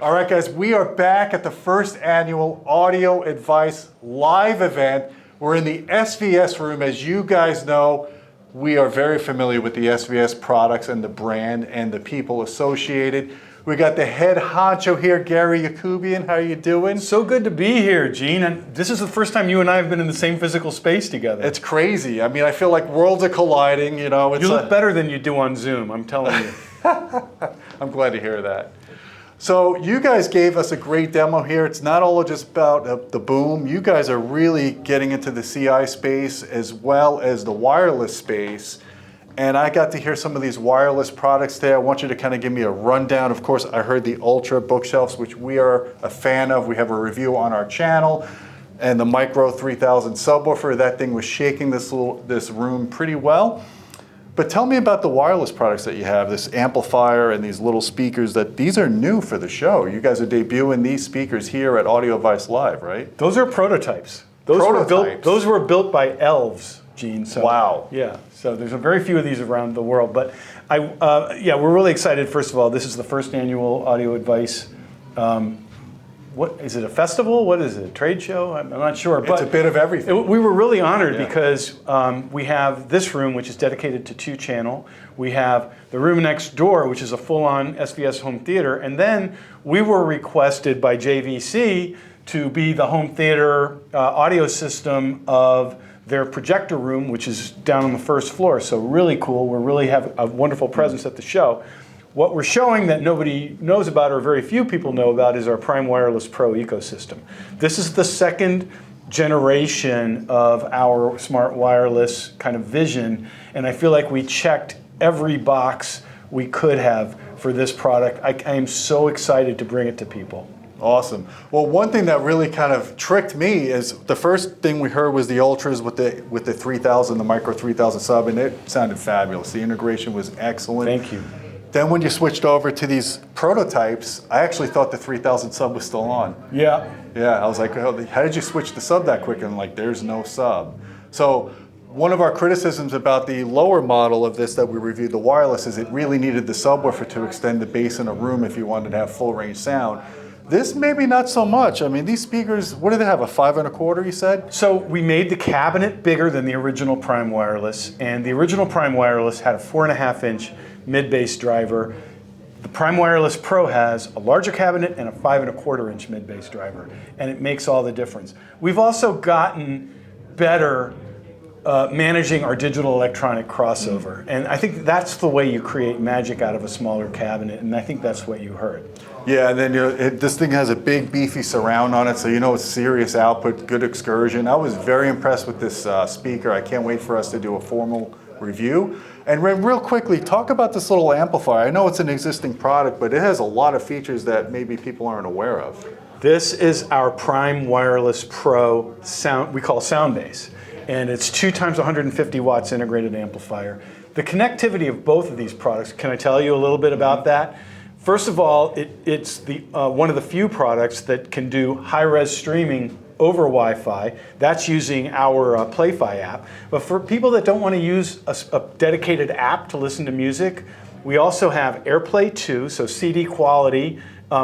All right, guys, we are back at the first annual Audio Advice live event. We're in the SVS room. As you guys know, we are very familiar with the SVS products and the brand and the people associated. We got the head honcho here, Gary Yacoubian. How are you doing? So good to be here, Gene. And this is the first time you and I have been in the same physical space together. It's crazy. I mean, I feel like worlds are colliding. You know, you look better than you do on Zoom, I'm telling you. I'm glad to hear that. So you guys gave us a great demo here. It's not all just about the boom. You guys are really getting into the CI space as well as the wireless space. And I got to hear some of these wireless products today. I want you to kind of give me a rundown. Of course, I heard the Ultra bookshelves, which we are a fan of. We have a review on our channel. And the Micro 3000 subwoofer, that thing was shaking this room pretty well. But tell me about the wireless products that you have, this amplifier and these little speakers. These are new for the show. You guys are debuting these speakers here at Audio Advice Live, right? Those are prototypes. Those were built by elves, Gene. So, wow. Yeah, so there's a very few of these around the world. But yeah, we're really excited. First of all, this is the first annual Audio Advice. What is it, a festival? What is it, a trade show? I'm not sure. It's a bit of everything. We were really honored because we have this room, which is dedicated to 2-channel. We have the room next door, which is a full-on SVS home theater. And then we were requested by JVC to be the home theater audio system of their projector room, which is down on the first floor. So really cool. We really have a wonderful presence at the show. What we're showing that nobody knows about, or very few people know about, is our Prime Wireless Pro ecosystem. This is the second generation of our smart wireless kind of vision, and I feel like we checked every box we could have for this product. I am so excited to bring it to people. Awesome. Well, one thing that really kind of tricked me is the first thing we heard was the Ultras with the 3000, the Micro 3000 sub, and it sounded fabulous. The integration was excellent. Thank you. Then when you switched over to these prototypes, I actually thought the 3000 sub was still on. Yeah. Yeah, I was like, how did you switch the sub that quick? And like, there's no sub. So one of our criticisms about the lower model of this that we reviewed, the wireless, is it really needed the subwoofer to extend the bass in a room if you wanted to have full range sound. This maybe not so much. I mean, these speakers, what do they have, a 5 1/4, you said? So we made the cabinet bigger than the original Prime Wireless, and the original Prime Wireless had a 4.5-inch mid-bass driver. The Prime Wireless Pro has a larger cabinet and a 5 1/4-inch mid-bass driver, and it makes all the difference. We've also gotten better managing our digital electronic crossover, and I think that's the way you create magic out of a smaller cabinet, and I think that's what you heard. Yeah, and then this thing has a big beefy surround on it, so you know it's serious output, good excursion. I was very impressed with this speaker. I can't wait for us to do a formal review. And real quickly, talk about this little amplifier. I know it's an existing product, but it has a lot of features that maybe people aren't aware of. This is our Prime Wireless Pro sound, we call Soundbase. And it's 2 times 150 watts integrated amplifier. The connectivity of both of these products, can I tell you a little bit about that? First of all, it's one of the few products that can do high-res streaming over Wi-Fi. That's using our Playfi app. But for people that don't want to use a dedicated app to listen to music, we also have AirPlay 2, so CD quality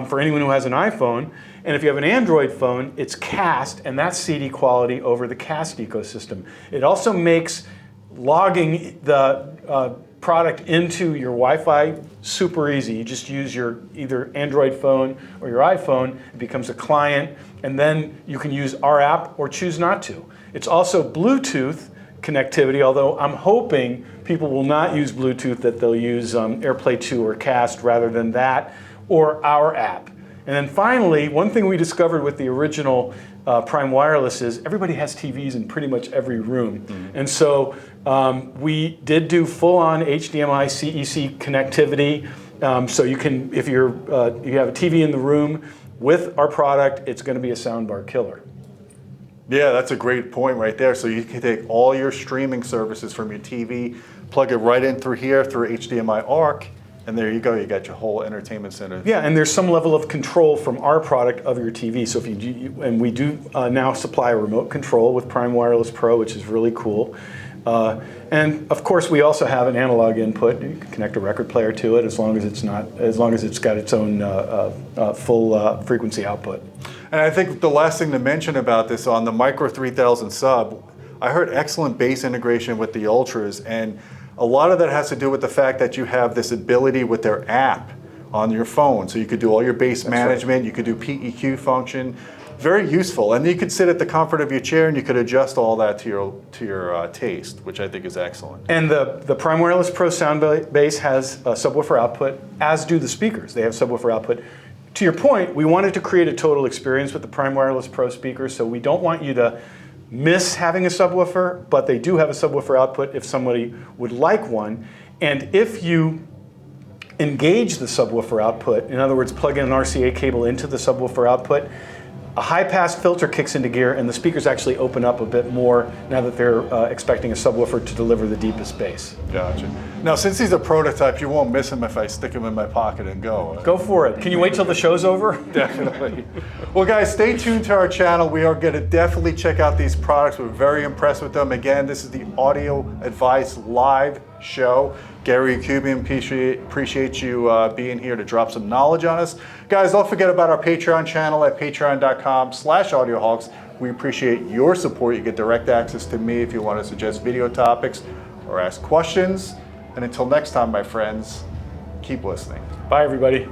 for anyone who has an iPhone. And if you have an Android phone, it's Cast, and that's CD quality over the Cast ecosystem. It also makes logging the product into your Wi-Fi super easy. You just use your either Android phone or your iPhone. It becomes a client, and then you can use our app or choose not to. It's also Bluetooth connectivity, although I'm hoping people will not use Bluetooth, that they'll use AirPlay 2 or Cast rather than that, or our app. And then finally, one thing we discovered with the original Prime Wireless is everybody has TVs in pretty much every room. Mm-hmm. And so we did do full-on HDMI CEC connectivity. So you can, if you have a TV in the room with our product, it's going to be a soundbar killer. Yeah, that's a great point right there. So you can take all your streaming services from your TV, plug it right in through here through HDMI ARC, and there you go, you got your whole entertainment center. Yeah, and there's some level of control from our product of your TV. So if and we do now supply a remote control with Prime Wireless Pro, which is really cool. And of course, we also have an analog input. You can connect a record player to it as long as it's got its own full frequency output. And I think the last thing to mention about this, on the Micro 3000 sub, I heard excellent bass integration with the Ultras, and a lot of that has to do with the fact that you have this ability with their app on your phone. So you could do all your bass management, you could do PEQ function. Very useful, and you could sit at the comfort of your chair and you could adjust all that to your taste, which I think is excellent. And the Prime Wireless Pro Soundbase has a subwoofer output, as do the speakers. They have subwoofer output. To your point, we wanted to create a total experience with the Prime Wireless Pro speakers, so we don't want you to miss having a subwoofer, but they do have a subwoofer output if somebody would like one. And if you engage the subwoofer output, in other words, plug in an RCA cable into the subwoofer output, a high-pass filter kicks into gear, and the speakers actually open up a bit more now that they're expecting a subwoofer to deliver the deepest bass. Gotcha. Now, since these are prototypes, you won't miss them if I stick them in my pocket and go. Go for it. Can you wait till the show's over? Definitely. Well, guys, stay tuned to our channel. We are going to definitely check out these products. We're very impressed with them. Again, this is the Audio Advice Live show. Gary Yacoubian, appreciate you being here to drop some knowledge on us. Guys, don't forget about our Patreon channel at patreon.com/audioholics. We appreciate your support. You get direct access to me if you want to suggest video topics or ask questions. And until next time, my friends, keep listening. Bye, everybody.